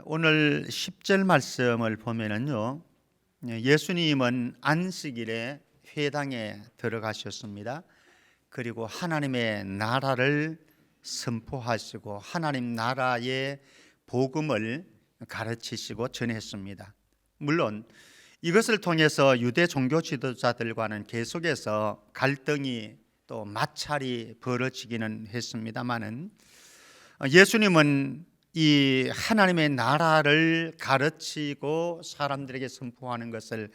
오늘 10절 말씀을 보면은요, 예수님은 안식일에 회당에 들어가셨습니다. 그리고 하나님의 나라를 선포하시고 하나님 나라의 복음을 가르치시고 전했습니다. 물론 이것을 통해서 유대 종교 지도자들과는 계속해서 갈등이 또 마찰이 벌어지기는 했습니다마는 예수님은 이 하나님의 나라를 가르치고 사람들에게 선포하는 것을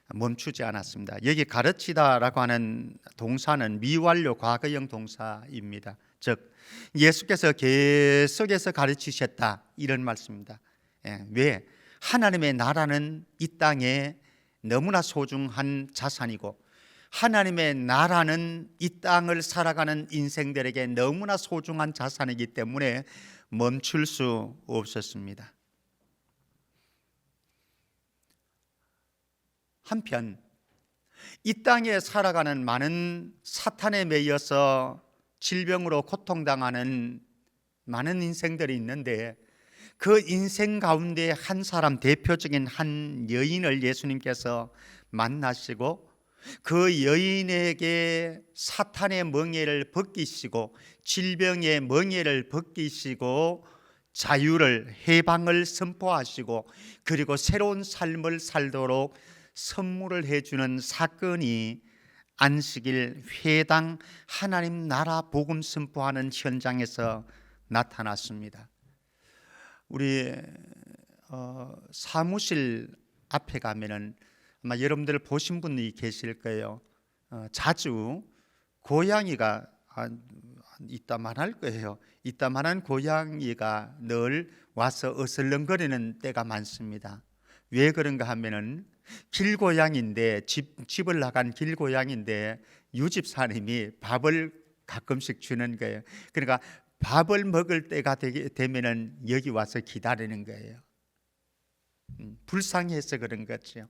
멈추지 않았습니다. 여기 가르치다라고 하는 동사는 미완료 과거형 동사입니다. 즉 예수께서 계속해서 가르치셨다 이런 말씀입니다. 왜? 하나님의 나라는 이 땅에 너무나 소중한 자산이고 하나님의 나라는 이 땅을 살아가는 인생들에게 너무나 소중한 자산이기 때문에 멈출 수 없었습니다. 한편 이 땅에 살아가는 많은 사탄에 매여서 질병으로 고통당하는 많은 인생들이 있는데 그 인생 가운데 한 사람, 대표적인 한 여인을 예수님께서 만나시고 그 여인에게 사탄의 멍에를 벗기시고 질병의 멍에를 벗기시고 자유를, 해방을 선포하시고 그리고 새로운 삶을 살도록 선물을 해주는 사건이 안식일 회당 하나님 나라 복음 선포하는 현장에서 나타났습니다. 우리 사무실 앞에 가면은 아마 여러분들 보신 분이 계실 거예요. 자주 고양이가 이따만할 거예요. 이따만한 고양이가 늘 와서 어슬렁거리는 때가 많습니다. 왜 그런가 하면은 길고양인데 집을 나간 길고양인데 유집사님이 밥을 가끔씩 주는 거예요. 그러니까 밥을 먹을 때가 되면은 여기 와서 기다리는 거예요. 불쌍해서 그런 거죠.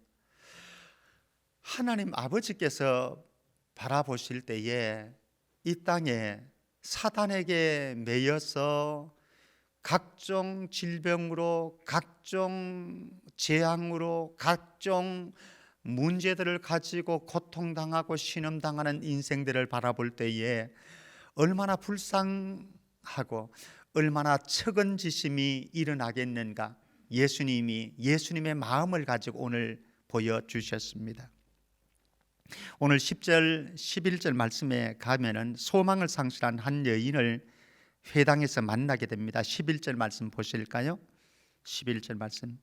하나님 아버지께서 바라보실 때에 이 땅에 사탄에게 매여서 각종 질병으로, 각종 재앙으로, 각종 문제들을 가지고 고통당하고 신음당하는 인생들을 바라볼 때에 얼마나 불쌍하고 얼마나 측은지심이 일어나겠는가. 예수님의 마음을 가지고 오늘 보여주셨습니다. 오늘 10절, 11절 말씀에 가면은 소망을 상실한 한 여인을 회당에서 만나게 됩니다. 11절 말씀 보실까요? 11절 말씀.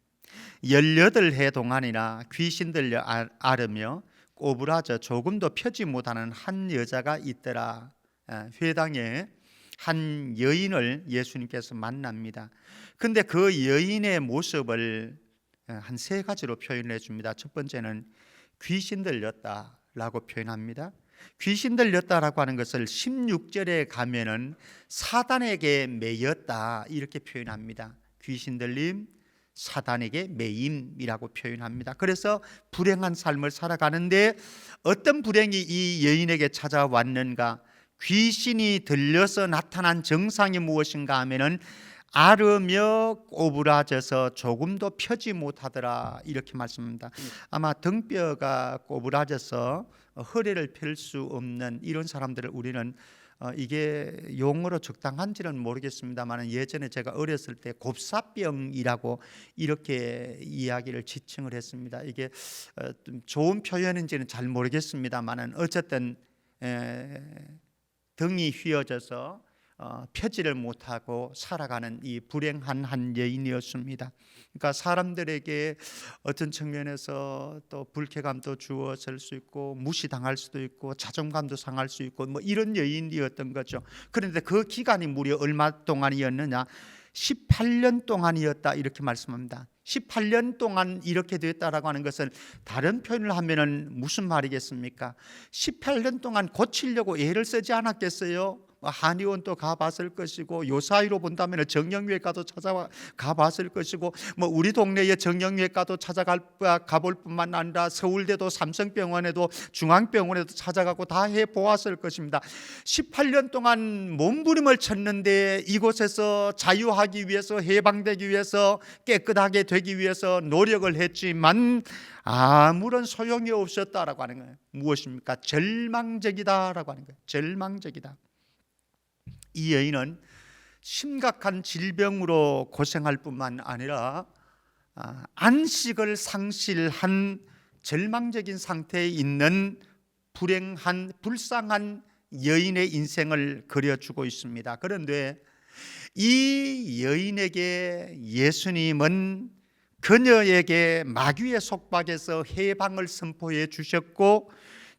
18해 동안이나 귀신 들려 앓으며 꼬부라져 조금도 펴지 못하는 한 여자가 있더라. 회당에 한 여인을 예수님께서 만납니다. 근데 그 여인의 모습을 한 세 가지로 표현해 줍니다. 첫 번째는 귀신 들렸다라고 표현합니다. 귀신 들렸다라고 하는 것을 16절에 가면은 사단에게 매였다 이렇게 표현합니다. 귀신 들림, 사단에게 매임이라고 표현합니다. 그래서 불행한 삶을 살아가는데 어떤 불행이 이 여인에게 찾아왔는가? 귀신이 들려서 나타난 증상이 무엇인가 하면은 앓으며 꼬부라져서 조금도 펴지 못하더라 이렇게 말씀합니다. 아마 등뼈가 꼬부라져서 허리를 펼 수 없는 이런 사람들을 우리는 이게 용어로 적당한지는 모르겠습니다만 예전에 제가 어렸을 때 곱사병이라고 이렇게 이야기를 지칭을 했습니다. 이게 좋은 표현인지는 잘 모르겠습니다만 어쨌든 등이 휘어져서 펴지를 못하고 살아가는 이 불행한 한 여인이었습니다. 그러니까 사람들에게 어떤 측면에서 또 불쾌감도 주어질 수 있고 무시당할 수도 있고 자존감도 상할 수 있고 뭐 이런 여인이었던 거죠. 그런데 그 기간이 무려 얼마 동안이었느냐? 18년 동안이었다 이렇게 말씀합니다. 18년 동안 이렇게 됐다라고 하는 것은 다른 표현을 하면은 무슨 말이겠습니까? 18년 동안 고치려고 애를 쓰지 않았겠어요? 한의원도 가봤을 것이고, 요 사이로 본다면 정형외과도 찾아가봤을 것이고, 우리 동네의 정형외과도 가볼 뿐만 아니라 서울대도 삼성병원에도 중앙병원에도 찾아가고 다 해보았을 것입니다. 18년 동안 몸부림을 쳤는데 이곳에서 자유하기 위해서, 해방되기 위해서, 깨끗하게 되기 위해서 노력을 했지만 아무런 소용이 없었다라고 하는 거예요. 무엇입니까? 절망적이다라고 하는 거예요. 절망적이다. 이 여인은 심각한 질병으로 고생할 뿐만 아니라 안식을 상실한 절망적인 상태에 있는 불쌍한 여인의 인생을 그려주고 있습니다. 그런데 이 여인에게 예수님은 그녀에게 마귀의 속박에서 해방을 선포해 주셨고,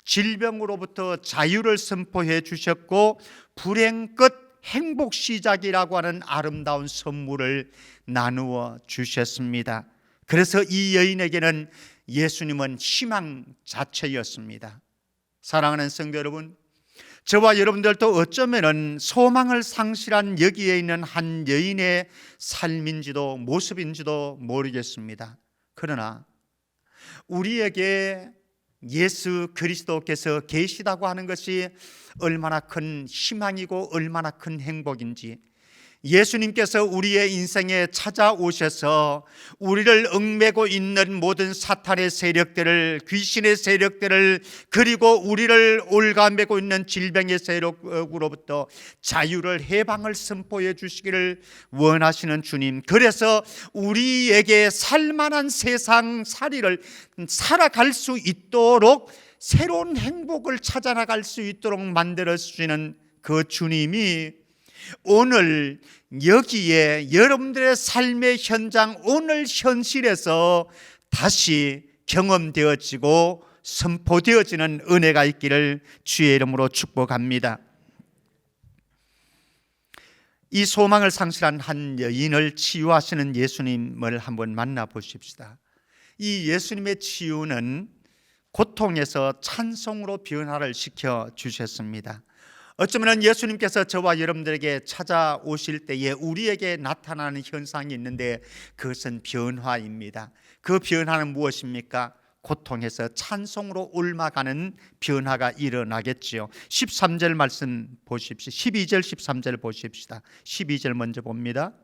질병으로부터 자유를 선포해 주셨고, 불행 끝 행복 시작이라고 하는 아름다운 선물을 나누어 주셨습니다. 그래서 이 여인에게는 예수님은 희망 자체였습니다. 사랑하는 성도 여러분, 저와 여러분들도 어쩌면 소망을 상실한 여기에 있는 한 여인의 삶인지도 모습인지도 모르겠습니다. 그러나 우리에게 예수 그리스도께서 계시다고 하는 것이 얼마나 큰 희망이고 얼마나 큰 행복인지, 예수님께서 우리의 인생에 찾아오셔서 우리를 얽매고 있는 모든 사탄의 세력들을, 귀신의 세력들을, 그리고 우리를 올가매고 있는 질병의 세력으로부터 자유를, 해방을 선포해 주시기를 원하시는 주님, 그래서 우리에게 살만한 세상 살이를 살아갈 수 있도록, 새로운 행복을 찾아나갈 수 있도록 만들어 주시는 그 주님이 오늘 여기에 여러분들의 삶의 현장, 오늘 현실에서 다시 경험되어지고 선포되어지는 은혜가 있기를 주의 이름으로 축복합니다. 이 소망을 상실한 한 여인을 치유하시는 예수님을 한번 만나보십시다. 이 예수님의 치유는 고통에서 찬송으로 변화를 시켜 주셨습니다. 어쩌면 예수님께서 저와 여러분들에게 찾아오실 때에 우리에게 나타나는 현상이 있는데, 그것은 변화입니다. 그 변화는 무엇입니까? 고통에서 찬송으로 옮아가는 변화가 일어나겠지요. 13절 말씀 보십시오. 12절 13절 보십시다. 12절 먼저 봅니다.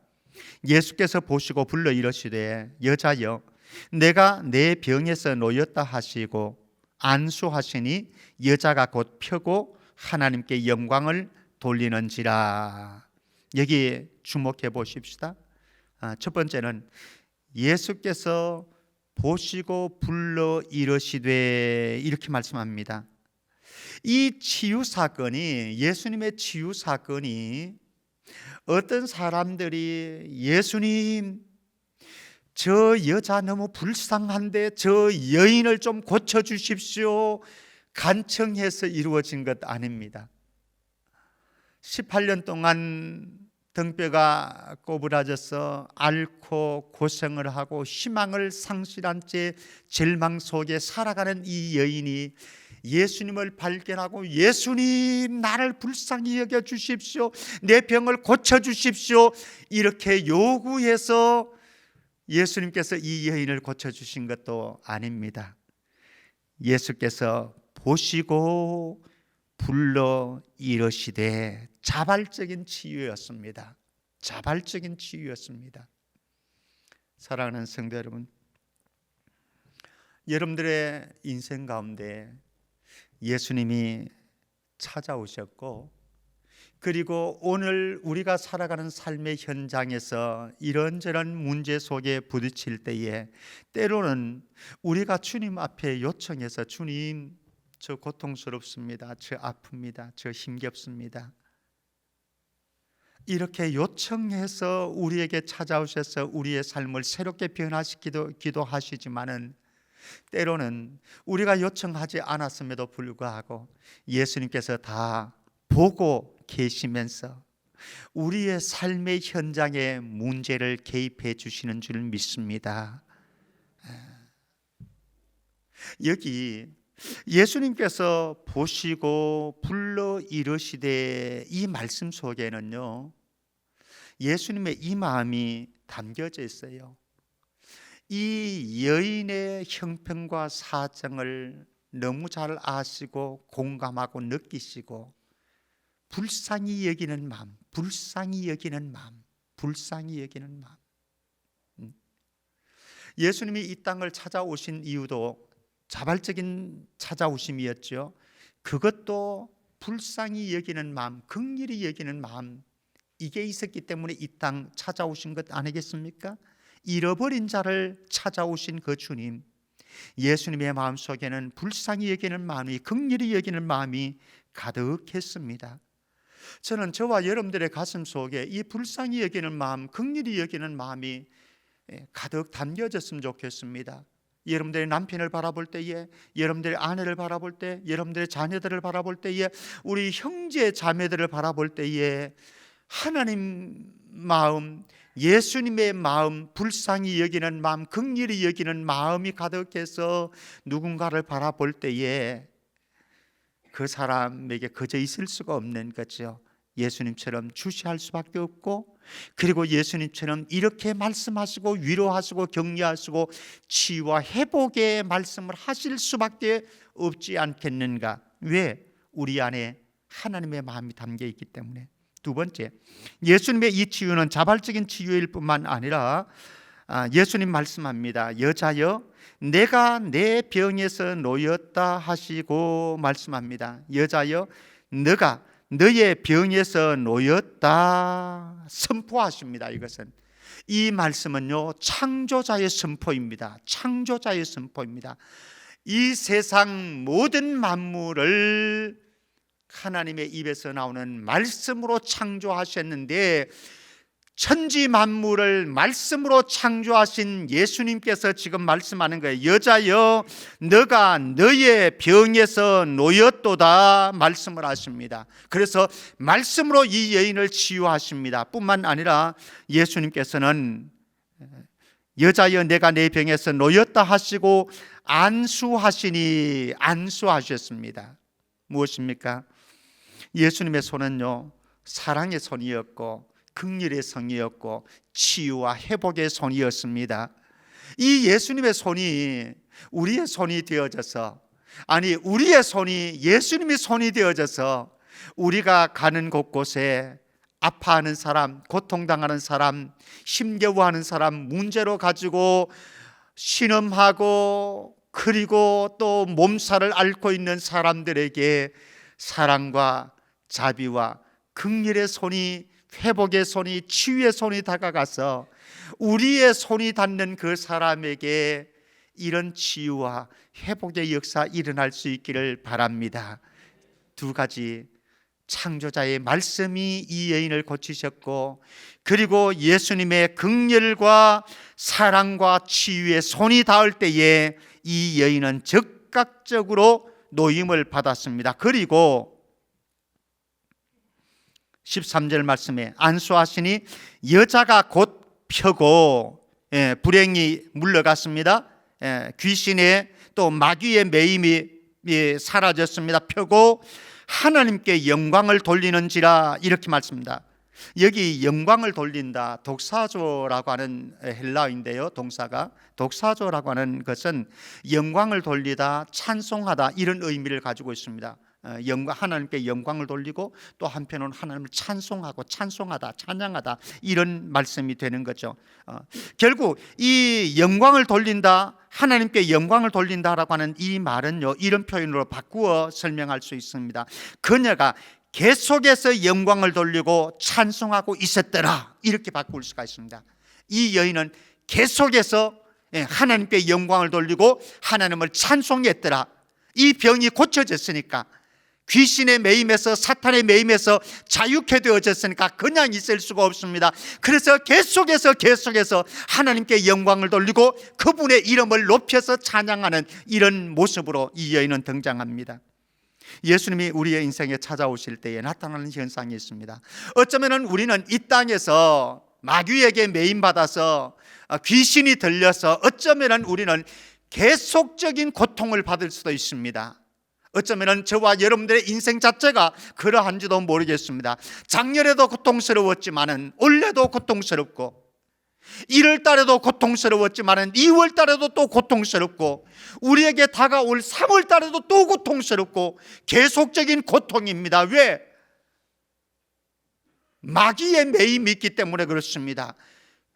예수께서 보시고 불러 이르시되 여자여 내가 내 병에서 놓였다 하시고 안수하시니 여자가 곧 펴고 하나님께 영광을 돌리는지라. 여기 주목해 보십시다. 첫 번째는 예수께서 보시고 불러 이르시되, 이렇게 말씀합니다. 이 치유 사건이, 예수님의 치유 사건이 어떤 사람들이 예수님 저 여자 너무 불쌍한데 저 여인을 좀 고쳐주십시오 간청해서 이루어진 것 아닙니다. 18년 동안 등뼈가 꼬부라져서 앓고 고생을 하고 희망을 상실한 채 절망 속에 살아가는 이 여인이 예수님을 발견하고 예수님 나를 불쌍히 여겨 주십시오, 내 병을 고쳐 주십시오 이렇게 요구해서 예수님께서 이 여인을 고쳐주신 것도 아닙니다. 예수께서 보시고 불러 이르시되, 자발적인 치유였습니다. 자발적인 치유였습니다. 사랑하는 성도 여러분, 여러분들의 인생 가운데 예수님이 찾아오셨고, 그리고 오늘 우리가 살아가는 삶의 현장에서 이런저런 문제 속에 부딪힐 때에 때로는 우리가 주님 앞에 요청해서 주님 저 고통스럽습니다, 저 아픕니다, 저 힘겹습니다 이렇게 요청해서 우리에게 찾아오셔서 우리의 삶을 새롭게 기도하시지만은 때로는 우리가 요청하지 않았음에도 불구하고 예수님께서 다 보고 계시면서 우리의 삶의 현장에 문제를 개입해 주시는 줄 믿습니다. 여기 예수님께서 보시고 불러 이르시되, 이 말씀 속에는요 예수님의 이 마음이 담겨져 있어요. 이 여인의 형편과 사정을 너무 잘 아시고 공감하고 느끼시고 불쌍히 여기는 마음, 불쌍히 여기는 마음, 불쌍히 여기는 마음. 예수님이 이 땅을 찾아오신 이유도 자발적인 찾아오심이었죠. 그것도 불쌍히 여기는 마음, 긍휼히 여기는 마음, 이게 있었기 때문에 이 땅 찾아오신 것 아니겠습니까? 잃어버린 자를 찾아오신 그 주님, 예수님의 마음속에는 불쌍히 여기는 마음이, 긍휼히 여기는 마음이 가득했습니다. 저는 저와 여러분들의 가슴 속에 이 불쌍히 여기는 마음, 긍휼히 여기는 마음이 가득 담겨졌으면 좋겠습니다. 여러분들의 남편을 바라볼 때에, 여러분들의 아내를 바라볼 때, 여러분들의 자녀들을 바라볼 때에, 우리 형제 자매들을 바라볼 때에 하나님 마음, 예수님의 마음, 불쌍히 여기는 마음, 긍휼히 여기는 마음이 가득해서 누군가를 바라볼 때에 그 사람에게 그저 있을 수가 없는 거죠. 예수님처럼 주시할 수밖에 없고, 그리고 예수님처럼 이렇게 말씀하시고 위로하시고 격려하시고 치유와 회복의 말씀을 하실 수밖에 없지 않겠는가? 왜? 우리 안에 하나님의 마음이 담겨 있기 때문에. 두 번째, 예수님의 이 치유는 자발적인 치유일 뿐만 아니라 예수님 말씀합니다. 여자여 내가 내 병에서 놓였다 하시고 말씀합니다. 여자여 너가 너의 병에서 놓였다 선포하십니다. 이것은, 이 말씀은요 창조자의 선포입니다. 창조자의 선포입니다. 이 세상 모든 만물을 하나님의 입에서 나오는 말씀으로 창조하셨는데, 천지 만물을 말씀으로 창조하신 예수님께서 지금 말씀하는 거예요. 여자여 너가 너의 병에서 놓였도다 말씀을 하십니다. 그래서 말씀으로 이 여인을 치유하십니다. 뿐만 아니라 예수님께서는 여자여 내가 내 병에서 놓였다 하시고 안수하시니 안수하셨습니다. 무엇입니까? 예수님의 손은요 사랑의 손이었고 긍휼의 손이었고 치유와 회복의 손이었습니다. 이 예수님의 손이 우리의 손이 되어져서, 아니 우리의 손이 예수님의 손이 되어져서 우리가 가는 곳곳에 아파하는 사람, 고통당하는 사람, 힘겨워하는 사람, 문제로 가지고 신음하고 그리고 또 몸살을 앓고 있는 사람들에게 사랑과 자비와 긍휼의 손이, 회복의 손이, 치유의 손이 다가가서 우리의 손이 닿는 그 사람에게 이런 치유와 회복의 역사 일어날 수 있기를 바랍니다. 두 가지, 창조자의 말씀이 이 여인을 고치셨고, 그리고 예수님의 긍휼과 사랑과 치유의 손이 닿을 때에 이 여인은 즉각적으로 노임을 받았습니다. 그리고 13절 말씀에 안수하시니 여자가 곧 펴고, 불행이 물러갔습니다. 귀신의 또 마귀의 매임이 사라졌습니다. 펴고 하나님께 영광을 돌리는지라, 이렇게 말씀합니다. 여기 영광을 돌린다, 독사조라고 하는 헬라어인데요, 동사가 독사조라고 하는 것은 영광을 돌리다, 찬송하다, 이런 의미를 가지고 있습니다. 하나님께 영광을 돌리고 또 한편으로는 하나님을 찬송하고 찬송하다, 찬양하다, 이런 말씀이 되는 거죠. 결국 이 영광을 돌린다, 하나님께 영광을 돌린다라고 하는 이 말은요 이런 표현으로 바꾸어 설명할 수 있습니다. 그녀가 계속해서 영광을 돌리고 찬송하고 있었더라, 이렇게 바꿀 수가 있습니다. 이 여인은 계속해서 하나님께 영광을 돌리고 하나님을 찬송했더라. 이 병이 고쳐졌으니까, 귀신의 매임에서, 사탄의 매임에서 자유케 되어졌으니까 그냥 있을 수가 없습니다. 그래서 계속해서 하나님께 영광을 돌리고 그분의 이름을 높여서 찬양하는 이런 모습으로 이 여인은 등장합니다. 예수님이 우리의 인생에 찾아오실 때에 나타나는 현상이 있습니다. 어쩌면 우리는 이 땅에서 마귀에게 매임받아서 귀신이 들려서 어쩌면 우리는 계속적인 고통을 받을 수도 있습니다. 어쩌면 저와 여러분들의 인생 자체가 그러한지도 모르겠습니다. 작년에도 고통스러웠지만은 올해도 고통스럽고, 1월 달에도 고통스러웠지만은 2월 달에도 또 고통스럽고, 우리에게 다가올 3월 달에도 또 고통스럽고, 계속적인 고통입니다. 왜? 마귀의 매임이 있기 때문에 그렇습니다.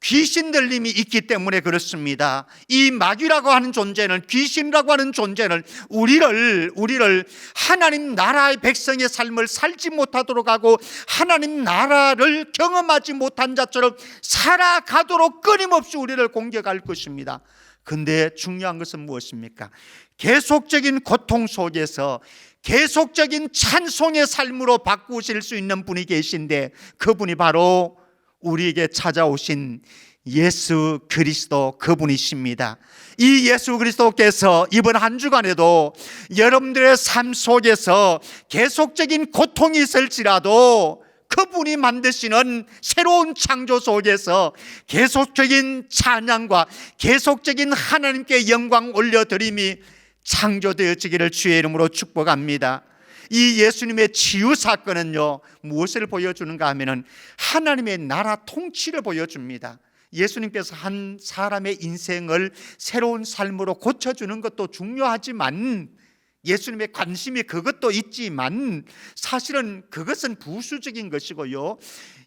귀신 들림이 있기 때문에 그렇습니다. 이 마귀라고 하는 존재는, 귀신이라고 하는 존재는 우리를 하나님 나라의 백성의 삶을 살지 못하도록 하고 하나님 나라를 경험하지 못한 자처럼 살아가도록 끊임없이 우리를 공격할 것입니다. 근데 중요한 것은 무엇입니까? 계속적인 고통 속에서 계속적인 찬송의 삶으로 바꾸실 수 있는 분이 계신데, 그분이 바로 우리에게 찾아오신 예수 그리스도, 그분이십니다. 이 예수 그리스도께서 이번 한 주간에도 여러분들의 삶 속에서 계속적인 고통이 있을지라도 그분이 만드시는 새로운 창조 속에서 계속적인 찬양과 계속적인 하나님께 영광 올려드림이 창조되어지기를 주의 이름으로 축복합니다. 이 예수님의 치유 사건은요, 무엇을 보여주는가 하면은 하나님의 나라 통치를 보여줍니다. 예수님께서 한 사람의 인생을 새로운 삶으로 고쳐주는 것도 중요하지만, 예수님의 관심이 그것도 있지만 사실은 그것은 부수적인 것이고요,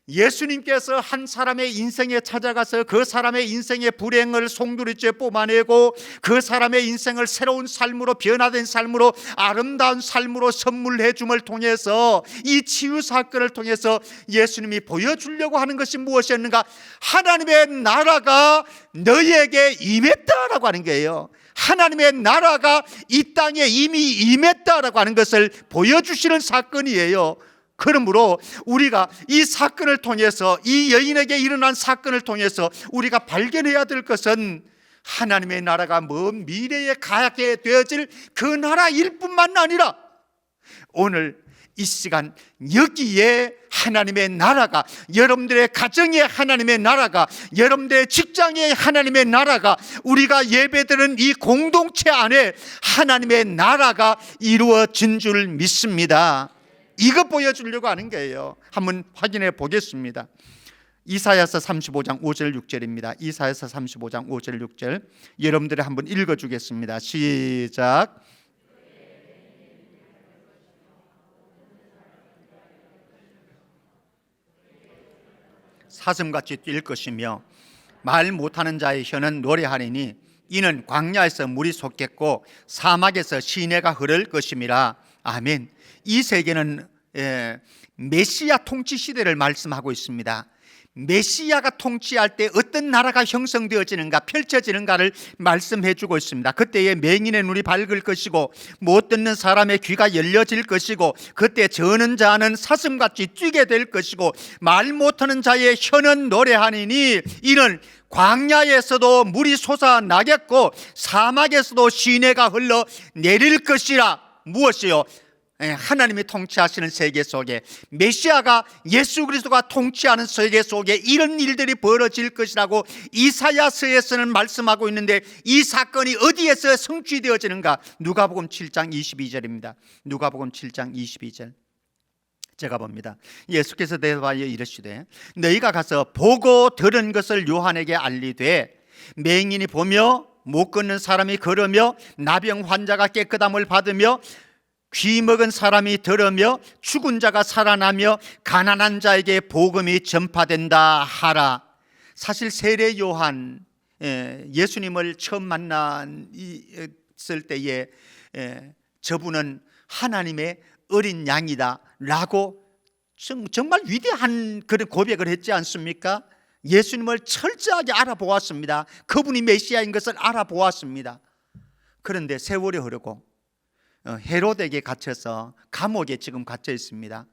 예수님께서 한 사람의 인생에 찾아가서 그 사람의 인생의 불행을 송두리째 뽑아내고 그 사람의 인생을 새로운 삶으로, 변화된 삶으로, 아름다운 삶으로 선물해 줌을 통해서, 이 치유 사건을 통해서 예수님이 보여주려고 하는 것이 무엇이었는가? 하나님의 나라가 너희에게 임했다라고 하는 거예요. 하나님의 나라가 이 땅에 이미 임했다라고 하는 것을 보여주시는 사건이에요. 그러므로 우리가 이 사건을 통해서, 이 여인에게 일어난 사건을 통해서 우리가 발견해야 될 것은 하나님의 나라가 먼 미래에 가게 되어질 그 나라일 뿐만 아니라 오늘 이 시간 여기에 하나님의 나라가, 여러분들의 가정에 하나님의 나라가, 여러분들의 직장에 하나님의 나라가, 우리가 예배드리는 이 공동체 안에 하나님의 나라가 이루어진 줄 믿습니다. 이거 보여주려고 하는 거예요. 한번 확인해 보겠습니다. 이사야서 35장 5절 6절입니다. 이사야서 35장 5절 6절 여러분들이 한번 읽어주겠습니다. 시작. 사슴같이 뛸 것이며 말 못하는 자의 혀는 노래하리니 이는 광야에서 물이 솟겠고 사막에서 시내가 흐를 것임이라. 아멘. 이 세계는 메시아 통치 시대를 말씀하고 있습니다. 메시아가 통치할 때 어떤 나라가 형성되어지는가, 펼쳐지는가를 말씀해 주고 있습니다. 그때에 맹인의 눈이 밝을 것이고 못 듣는 사람의 귀가 열려질 것이고, 그때 저는 자는 사슴같이 뛰게 될 것이고 말 못하는 자의 혀는 노래하니니 이는 광야에서도 물이 솟아나겠고 사막에서도 시내가 흘러 내릴 것이라. 무엇이요? 하나님이 통치하시는 세계 속에, 메시아가, 예수 그리스도가 통치하는 세계 속에 이런 일들이 벌어질 것이라고 이사야서에서는 말씀하고 있는데, 이 사건이 어디에서 성취되어지는가? 누가복음 7장 22절입니다. 누가복음 7장 22절 제가 봅니다. 예수께서 대답하여 이르시되 너희가 가서 보고 들은 것을 요한에게 알리되, 맹인이 보며 못 걷는 사람이 걸으며 나병 환자가 깨끗함을 받으며 귀 먹은 사람이 들으며 죽은 자가 살아나며 가난한 자에게 복음이 전파된다 하라. 사실 세례 요한, 예수님을 처음 만났을 때에 저분은 하나님의 어린 양이다 라고 정말 위대한 그런 고백을 했지 않습니까? 예수님을 철저하게 알아보았습니다. 그분이 메시아인 것을 알아보았습니다. 그런데 세월이 흐르고 헤롯에게 갇혀서 감옥에 지금 갇혀 있습니다.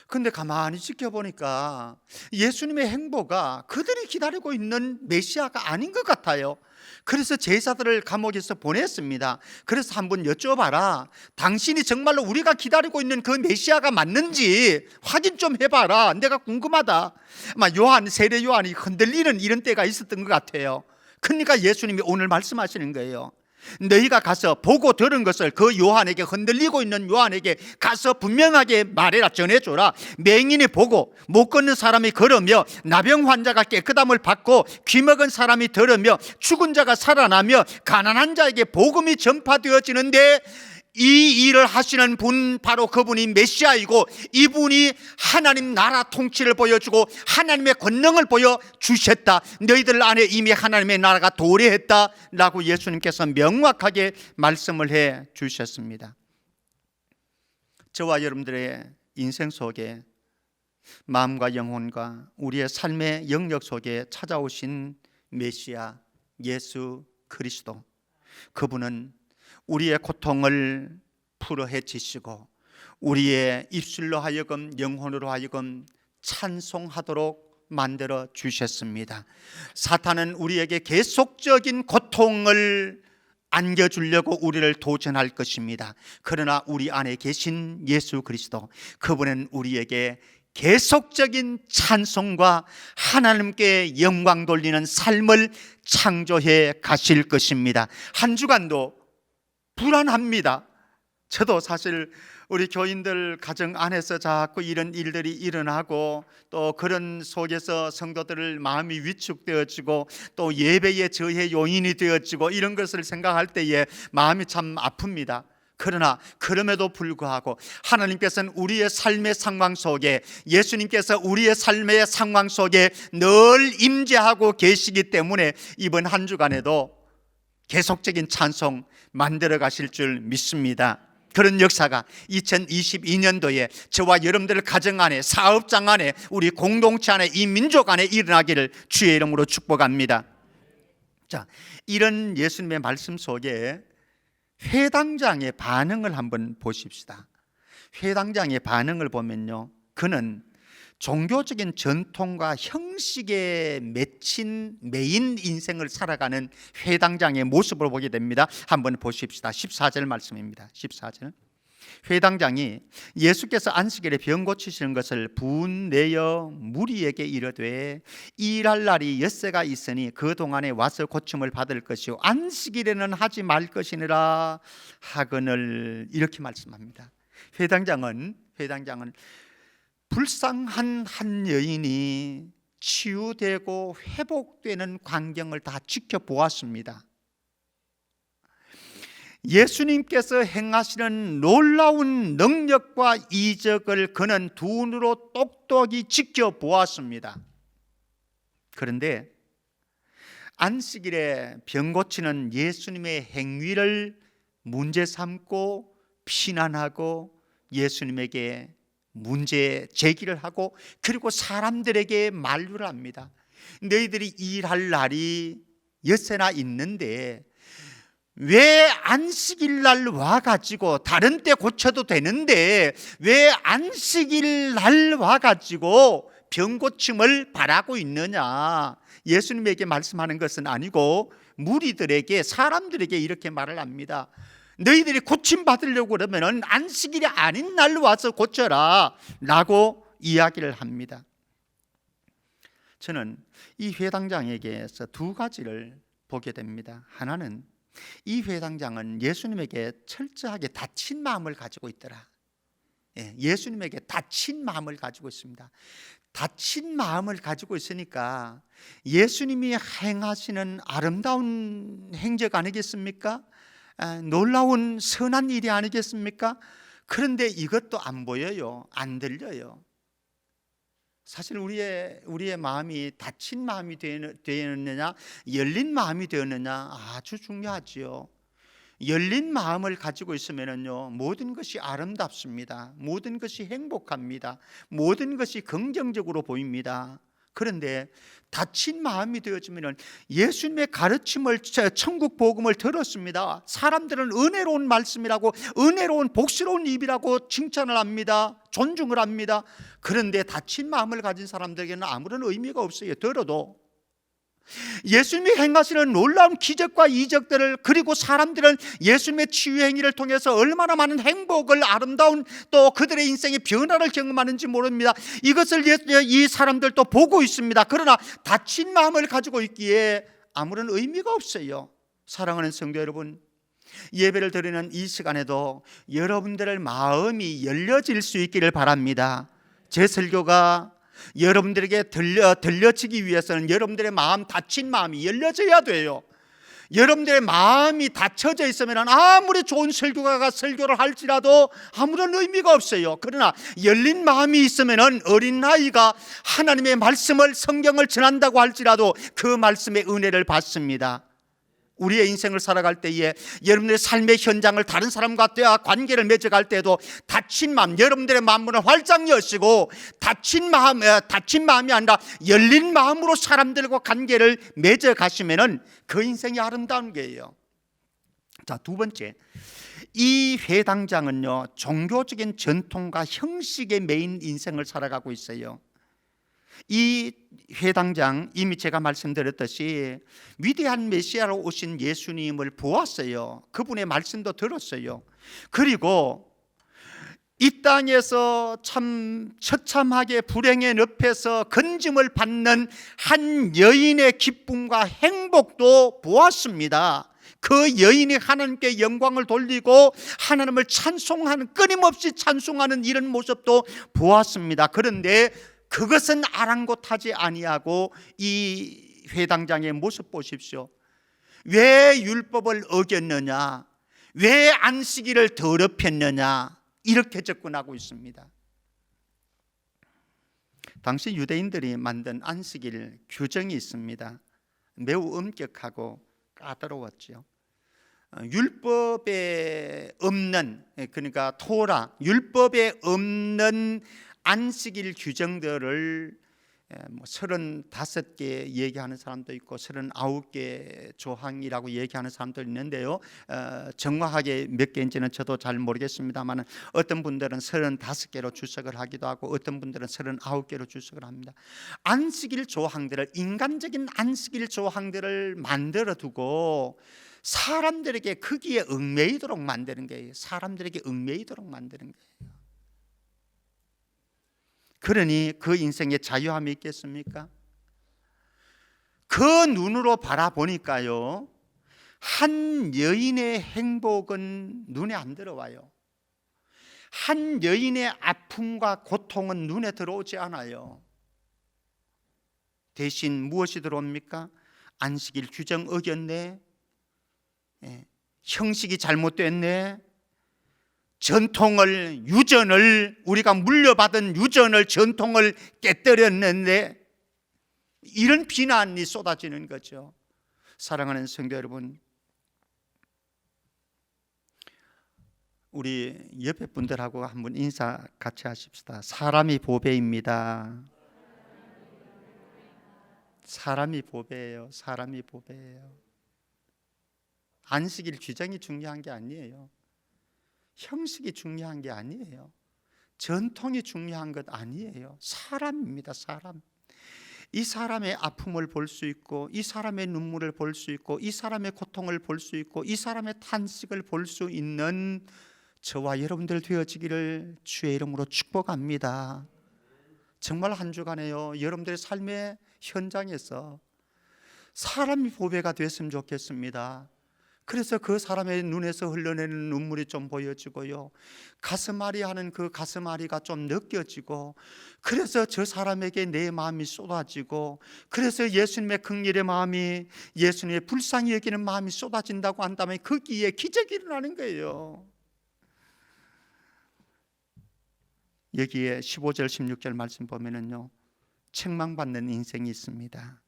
근데 가만히 지켜보니까 예수님의 행보가 그들이 기다리고 있는 메시아가 아닌 것 같아요. 그래서 제자들을 감옥에서 보냈습니다. 그래서 한번 여쭤봐라. 당신이 정말로 우리가 기다리고 있는 그 메시아가 맞는지 확인 좀 해봐라. 내가 궁금하다. 아마 세례 요한이 흔들리는 이런 때가 있었던 것 같아요. 그러니까 예수님이 오늘 말씀하시는 거예요. 너희가 가서 보고 들은 것을 그 요한에게, 흔들리고 있는 요한에게 가서 분명하게 말해라, 전해줘라. 맹인이 보고, 못 걷는 사람이 걸으며, 나병 환자가 깨끗함을 받고, 귀먹은 사람이 들으며, 죽은 자가 살아나며, 가난한 자에게 복음이 전파되어지는데, 이 일을 하시는 분, 바로 그분이 메시아이고, 이분이 하나님 나라 통치를 보여주고 하나님의 권능을 보여주셨다. 너희들 안에 이미 하나님의 나라가 도래했다 라고 예수님께서 명확하게 말씀을 해 주셨습니다. 저와 여러분들의 인생 속에, 마음과 영혼과 우리의 삶의 영역 속에 찾아오신 메시아 예수 그리스도, 그분은 우리의 고통을 풀어 헤치시고 우리의 입술로 하여금, 영혼으로 하여금 찬송하도록 만들어 주셨습니다. 사탄은 우리에게 계속적인 고통을 안겨주려고 우리를 도전할 것입니다. 그러나 우리 안에 계신 예수 그리스도, 그분은 우리에게 계속적인 찬송과 하나님께 영광 돌리는 삶을 창조해 가실 것입니다. 한 주간도 불안합니다. 저도 사실 우리 교인들 가정 안에서 자꾸 이런 일들이 일어나고, 또 그런 속에서 성도들 마음이 위축되어지고, 또 예배의 저해 요인이 되어지고, 이런 것을 생각할 때에 마음이 참 아픕니다. 그러나 그럼에도 불구하고 하나님께서는 우리의 삶의 상황 속에, 예수님께서 우리의 삶의 상황 속에 늘 임재하고 계시기 때문에 이번 한 주간에도 계속적인 찬송 만들어 가실 줄 믿습니다. 그런 역사가 2022년도에 저와 여러분들 가정 안에, 사업장 안에, 우리 공동체 안에, 이 민족 안에 일어나기를 주의 이름으로 축복합니다. 자, 이런 예수님의 말씀 속에 회당장의 반응을 한번 보십시다. 회당장의 반응을 보면요, 그는 종교적인 전통과 형식에 맺힌 매인 인생을 살아가는 회당장의 모습을 보게 됩니다. 한번 보십시다. 14절 말씀입니다. 14절. 회당장이 예수께서 안식일에 병 고치시는 것을 분내어 무리에게 이르되, 일할 날이 엿새가 있으니 그 동안에 와서 고침을 받을 것이요 안식일에는 하지 말 것이니라 하거늘, 이렇게 말씀합니다. 회당장은 불쌍한 한 여인이 치유되고 회복되는 광경을 다 지켜보았습니다. 예수님께서 행하시는 놀라운 능력과 이적을 그는 두 눈으로 똑똑히 지켜보았습니다. 그런데 안식일에 병 고치는 예수님의 행위를 문제 삼고 비난하고 예수님에게 문제 제기를 하고, 그리고 사람들에게 만류를 합니다. 너희들이 일할 날이 엿새나 있는데 왜 안식일 날 와가지고, 다른 때 고쳐도 되는데 왜 안식일 날 와가지고 병 고침을 바라고 있느냐. 예수님에게 말씀하는 것은 아니고 무리들에게, 사람들에게 이렇게 말을 합니다. 너희들이 고침 받으려고 그러면 안식일이 아닌 날로 와서 고쳐라 라고 이야기를 합니다. 저는 이 회당장에게서 두 가지를 보게 됩니다. 하나는, 이 회당장은 예수님에게 철저하게 닫힌 마음을 가지고 있더라. 예수님에게 닫힌 마음을 가지고 있습니다. 닫힌 마음을 가지고 있으니까 예수님이 행하시는 아름다운 행적 아니겠습니까? 놀라운 선한 일이 아니겠습니까? 그런데 이것도 안 보여요. 안 들려요. 사실 우리의 마음이 닫힌 마음이 되었느냐, 열린 마음이 되었느냐, 아주 중요하지요. 열린 마음을 가지고 있으면요, 모든 것이 아름답습니다. 모든 것이 행복합니다. 모든 것이 긍정적으로 보입니다. 그런데 닫힌 마음이 되어지면 예수님의 가르침을, 천국 복음을 들었습니다. 사람들은 은혜로운 말씀이라고, 은혜로운 복스러운 입이라고 칭찬을 합니다. 존중을 합니다. 그런데 닫힌 마음을 가진 사람들에게는 아무런 의미가 없어요. 들어도. 예수님이 행하시는 놀라운 기적과 이적들을, 그리고 사람들은 예수님의 치유 행위를 통해서 얼마나 많은 행복을, 아름다운, 또 그들의 인생의 변화를 경험하는지 모릅니다. 이것을 이 사람들도 보고 있습니다. 그러나 닫힌 마음을 가지고 있기에 아무런 의미가 없어요. 사랑하는 성도 여러분, 예배를 드리는 이 시간에도 여러분들의 마음이 열려질 수 있기를 바랍니다. 제 설교가 여러분들에게 들려지기 위해서는 여러분들의 마음, 닫힌 마음이 열려져야 돼요. 여러분들의 마음이 닫혀져 있으면 아무리 좋은 설교가가 설교를 할지라도 아무런 의미가 없어요. 그러나 열린 마음이 있으면 어린 나이가 하나님의 말씀을, 성경을 전한다고 할지라도 그 말씀의 은혜를 받습니다. 우리의 인생을 살아갈 때에 여러분들의 삶의 현장을 다른 사람과 관계를 맺어갈 때에도 닫힌 마음, 여러분들의 마음문을 활짝 여시고 닫힌 마음이 아니라 열린 마음으로 사람들과 관계를 맺어가시면 그 인생이 아름다운 거예요. 자, 두 번째, 이 회당장은요, 종교적인 전통과 형식에 매인 인생을 살아가고 있어요. 이 회당장, 이미 제가 말씀드렸듯이 위대한 메시아로 오신 예수님을 보았어요. 그분의 말씀도 들었어요. 그리고 이 땅에서 참 처참하게 불행의 늪에서 건짐을 받는 한 여인의 기쁨과 행복도 보았습니다. 그 여인이 하나님께 영광을 돌리고 하나님을 찬송하는, 끊임없이 찬송하는 이런 모습도 보았습니다. 그런데 그것은 아랑곳하지 아니하고 이 회당장의 모습 보십시오. 왜 율법을 어겼느냐, 왜 안식일을 더럽혔느냐, 이렇게 접근하고 있습니다. 당시 유대인들이 만든 안식일 규정이 있습니다. 매우 엄격하고 까다로웠죠. 율법에 없는, 그러니까 토라, 율법에 없는 안식일 규정들을 35개 얘기하는 사람도 있고 39개 조항이라고 얘기하는 사람도 있는데요, 정확하게 몇 개인지는 저도 잘 모르겠습니다만 어떤 분들은 35개로 주석을 하기도 하고 어떤 분들은 39개로 주석을 합니다. 안식일 조항들을, 인간적인 안식일 조항들을 만들어 두고 사람들에게 거기에 얽매이도록 만드는 거예요. 사람들에게 얽매이도록 만드는 거예요. 그러니 그 인생에 자유함이 있겠습니까? 그 눈으로 바라보니까요, 한 여인의 행복은 눈에 안 들어와요. 한 여인의 아픔과 고통은 눈에 들어오지 않아요. 대신 무엇이 들어옵니까? 안식일 규정 어겼네, 형식이 잘못됐네, 전통을, 유전을, 우리가 물려받은 유전을, 전통을 깨뜨렸는데, 이런 비난이 쏟아지는 거죠. 사랑하는 성도 여러분, 우리 옆에 분들하고 한번 인사 같이 하십시다. 사람이 보배입니다. 사람이 보배예요. 사람이 보배예요. 안식일 규정이 중요한 게 아니에요. 형식이 중요한 게 아니에요. 전통이 중요한 것 아니에요. 사람입니다. 사람. 이 사람의 아픔을 볼 수 있고, 이 사람의 눈물을 볼 수 있고, 이 사람의 고통을 볼 수 있고, 이 사람의 탄식을 볼 수 있는 저와 여러분들 되어지기를 주의 이름으로 축복합니다. 정말 한 주간에요, 여러분들의 삶의 현장에서 사람이 보배가 됐으면 좋겠습니다. 그래서 그 사람의 눈에서 흘러내는 눈물이 좀 보여지고요, 가슴앓이 하는 그 가슴앓이가 좀 느껴지고, 그래서 저 사람에게 내 마음이 쏟아지고, 그래서 예수님의 긍휼의 마음이, 예수님의 불쌍히 여기는 마음이 쏟아진다고 한다면 거기에 기적이 일어나는 거예요. 여기에 15절 16절 말씀 보면은요, 책망받는 인생이 있습니다.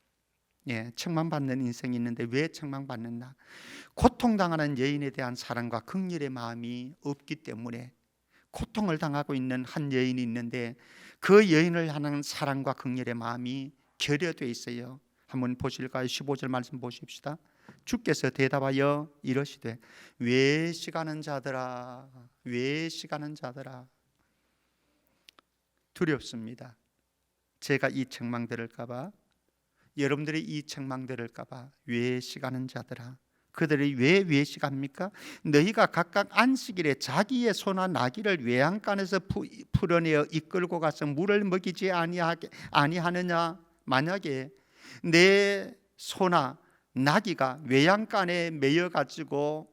책망받는 인생이 있는데 왜 책망받는다? 고통당하는 여인에 대한 사랑과 긍휼의 마음이 없기 때문에. 고통을 당하고 있는 한 여인이 있는데 그 여인을 향한 사랑과 긍휼의 마음이 결여되어 있어요. 한번 보실까요? 15절 말씀 보십시다. 주께서 대답하여 이러시되 외식하는 자들아, 외식하는 자들아, 두렵습니다. 제가 이 책망 들을까 봐, 여러분들이 이 책망 들을까 봐. 외식하는 자들아, 그들이 왜 외식합니까? 너희가 각각 안식일에 자기의 소나 나귀를 외양간에서 풀어내어 이끌고 가서 물을 먹이지 아니하느냐? 만약에 내 소나 나귀가 외양간에 매여 가지고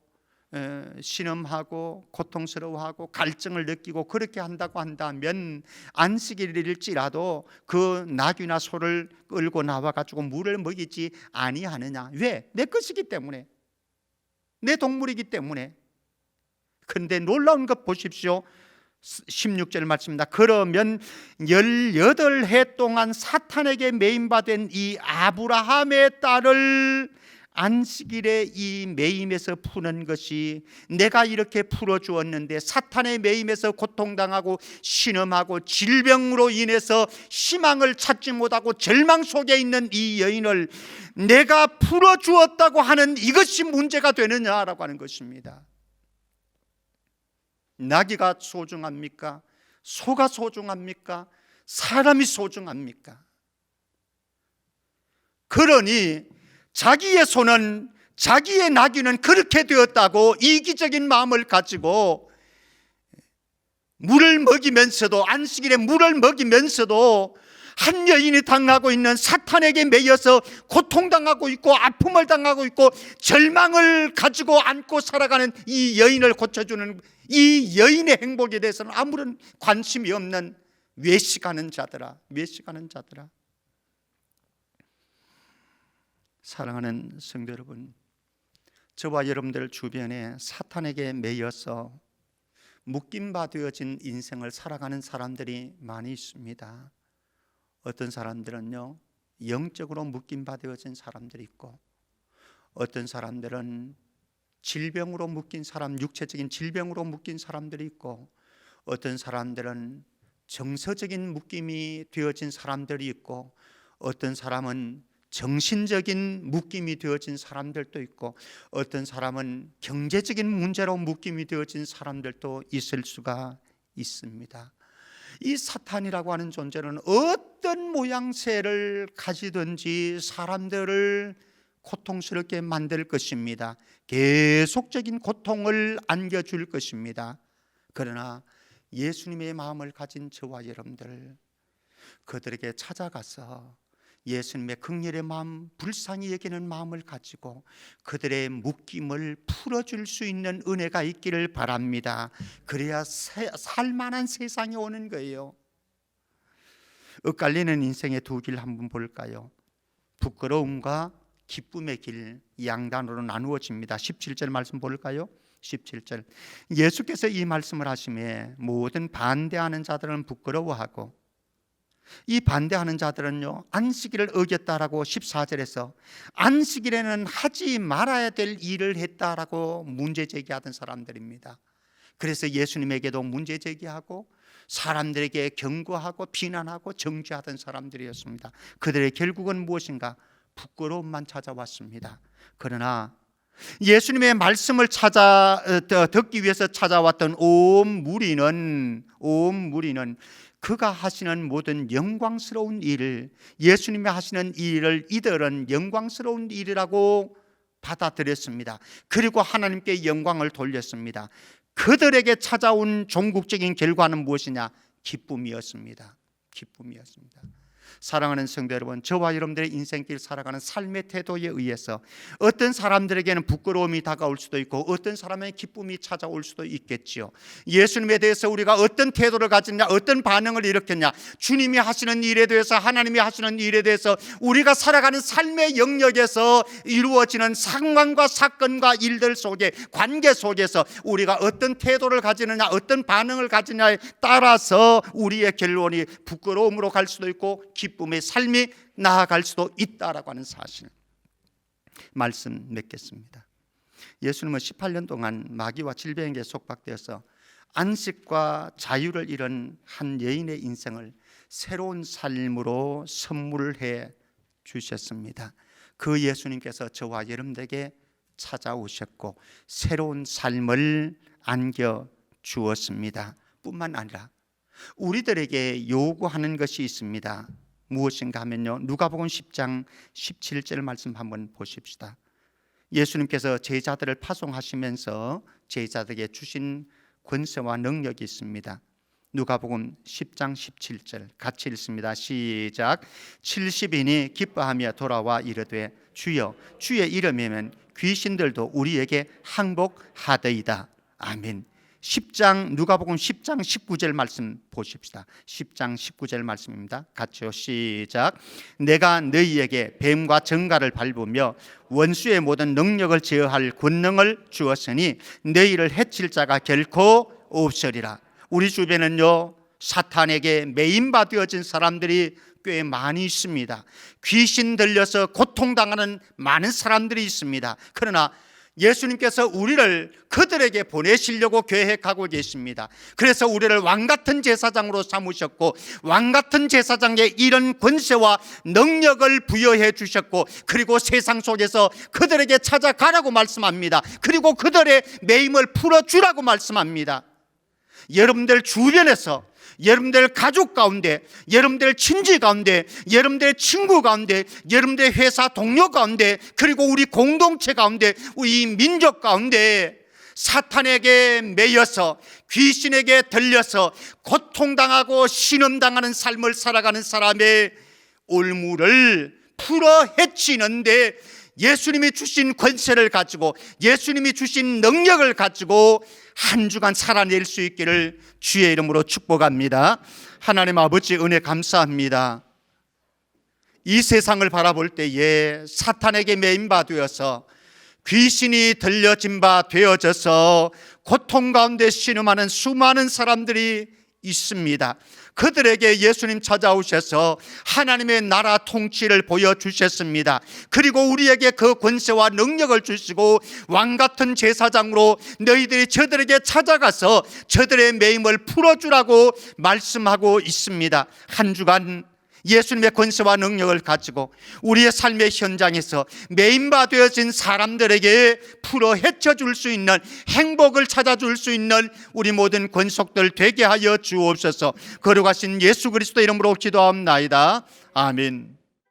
신음하고 고통스러워하고 갈증을 느끼고 그렇게 한다고 한다면 안식일일지라도 그 나귀나 소를 끌고 나와가지고 물을 먹이지 아니하느냐? 왜? 내 것이기 때문에, 내 동물이기 때문에. 그런데 놀라운 것 보십시오. 16절 말씀입니다. 그러면 18해 동안 사탄에게 매임받은 이 아브라함의 딸을 안식일에 이 매임에서 푸는 것이, 내가 이렇게 풀어주었는데 사탄의 매임에서 고통당하고 신음하고 질병으로 인해서 희망을 찾지 못하고 절망 속에 있는 이 여인을 내가 풀어주었다고 하는 이것이 문제가 되느냐라고 하는 것입니다. 나귀가 소중합니까? 소가 소중합니까? 사람이 소중합니까? 그러니 자기의 소는, 자기의 나귀는 그렇게 되었다고 이기적인 마음을 가지고 물을 먹이면서도, 안식일에 물을 먹이면서도 한 여인이 당하고 있는 사탄에게 매여서 고통당하고 있고 아픔을 당하고 있고 절망을 가지고 안고 살아가는 이 여인을 고쳐주는 이 여인의 행복에 대해서는 아무런 관심이 없는 외식하는 자들아, 외식하는 자들아. 사랑하는 성도 여러분, 저와 여러분들 주변에 사탄에게 매여서 묶임받아진 인생을 살아가는 사람들이 많이 있습니다. 어떤 사람들은요, 영적으로 묶임받아진 사람들이 있고, 어떤 사람들은 질병으로 묶인 사람, 육체적인 질병으로 묶인 사람들이 있고, 어떤 사람들은 정서적인 묶임이 되어진 사람들이 있고, 어떤 사람은 정신적인 묶임이 되어진 사람들도 있고, 어떤 사람은 경제적인 문제로 묶임이 되어진 사람들도 있을 수가 있습니다. 이 사탄이라고 하는 존재는 어떤 모양새를 가지든지 사람들을 고통스럽게 만들 것입니다. 계속적인 고통을 안겨줄 것입니다. 그러나 예수님의 마음을 가진 저와 여러분들, 그들에게 찾아가서 예수님의 긍휼의 마음, 불쌍히 여기는 마음을 가지고 그들의 묶임을 풀어줄 수 있는 은혜가 있기를 바랍니다. 그래야 살만한 세상이 오는 거예요. 엇갈리는 인생의 두 길 한번 볼까요? 부끄러움과 기쁨의 길 양단으로 나누어집니다. 17절 말씀 볼까요? 17절, 예수께서 이 말씀을 하시매 모든 반대하는 자들은 부끄러워하고, 이 반대하는 자들은요, 안식일을 어겼다라고 14절에서 안식일에는 하지 말아야 될 일을 했다라고 문제 제기하던 사람들입니다. 그래서 예수님에게도 문제 제기하고 사람들에게 경고하고 비난하고 정죄하던 사람들이었습니다. 그들의 결국은 무엇인가? 부끄러움만 찾아왔습니다. 그러나 예수님의 말씀을 듣기 위해서 찾아왔던 온 무리는 그가 하시는 모든 영광스러운 일을, 예수님이 하시는 일을 이들은 영광스러운 일이라고 받아들였습니다. 그리고 하나님께 영광을 돌렸습니다. 그들에게 찾아온 종국적인 결과는 무엇이냐? 기쁨이었습니다. 기쁨이었습니다. 사랑하는 성도 여러분, 저와 여러분들의 인생길 살아가는 삶의 태도에 의해서 어떤 사람들에게는 부끄러움이 다가올 수도 있고 어떤 사람에게 기쁨이 찾아올 수도 있겠지요. 예수님에 대해서 우리가 어떤 태도를 가졌냐, 어떤 반응을 일으켰냐, 주님이 하시는 일에 대해서, 하나님이 하시는 일에 대해서 우리가 살아가는 삶의 영역에서 이루어지는 상황과 사건과 일들 속에, 관계 속에서 우리가 어떤 태도를 가지느냐, 어떤 반응을 가지느냐에 따라서 우리의 결론이 부끄러움으로 갈 수도 있고 기쁨의 삶이 나아갈 수도 있다라고 하는 사실 말씀 맺겠습니다. 예수님은 18년 동안 마귀와 질병에게 속박되어서 안식과 자유를 잃은 한 여인의 인생을 새로운 삶으로 선물해 주셨습니다. 그 예수님께서 저와 여러분들에게 찾아오셨고 새로운 삶을 안겨 주었습니다. 뿐만 아니라 우리들에게 요구하는 것이 있습니다. 무엇인가 하면요, 누가복음 10장 17절 말씀 한번 보십시다. 예수님께서 제자들을 파송하시면서 제자들에게 주신 권세와 능력이 있습니다. 누가복음 10장 17절 같이 읽습니다. 시작. 70인이 기뻐하며 돌아와 이르되 주여 주의 이름이면 귀신들도 우리에게 항복하더이다. 아멘. 10장 누가복음 10장 19절 말씀 보십시다. 10장 19절 말씀입니다. 같이요. 시작. 내가 너희에게 뱀과 정갈을 밟으며 원수의 모든 능력을 제어할 권능을 주었으니 너희를 해칠 자가 결코 없으리라. 우리 주변은요 사탄에게 매인바 되어진 사람들이 꽤 많이 있습니다. 귀신 들려서 고통당하는 많은 사람들이 있습니다. 그러나 예수님께서 우리를 그들에게 보내시려고 계획하고 계십니다. 그래서 우리를 왕같은 제사장으로 삼으셨고 왕같은 제사장에 이런 권세와 능력을 부여해 주셨고 그리고 세상 속에서 그들에게 찾아가라고 말씀합니다. 그리고 그들의 매임을 풀어주라고 말씀합니다. 여러분들 주변에서 여러분들 가족 가운데, 여러분들 친지 가운데, 여러분들 친구 가운데, 여러분들 회사 동료 가운데, 그리고 우리 공동체 가운데, 우리 민족 가운데 사탄에게 매여서 귀신에게 들려서 고통당하고 신음당하는 삶을 살아가는 사람의 올무를 풀어 헤치는데 예수님이 주신 권세를 가지고 예수님이 주신 능력을 가지고 한 주간 살아낼 수 있기를 주의 이름으로 축복합니다. 하나님 아버지 은혜 감사합니다. 이 세상을 바라볼 때에 사탄에게 매인바 되어서 귀신이 들려진 바 되어져서 고통 가운데 신음하는 수많은 사람들이 있습니다. 그들에게 예수님 찾아오셔서 하나님의 나라 통치를 보여주셨습니다. 그리고 우리에게 그 권세와 능력을 주시고 왕같은 제사장으로 너희들이 저들에게 찾아가서 저들의 매임을 풀어주라고 말씀하고 있습니다. 한 주간 예수님의 권세와 능력을 가지고 우리의 삶의 현장에서 매인바 되어진 사람들에게 풀어 헤쳐줄 수 있는 행복을 찾아줄 수 있는 우리 모든 권속들 되게 하여 주옵소서. 거룩하신 예수 그리스도 이름으로 기도하옵나이다. 아멘.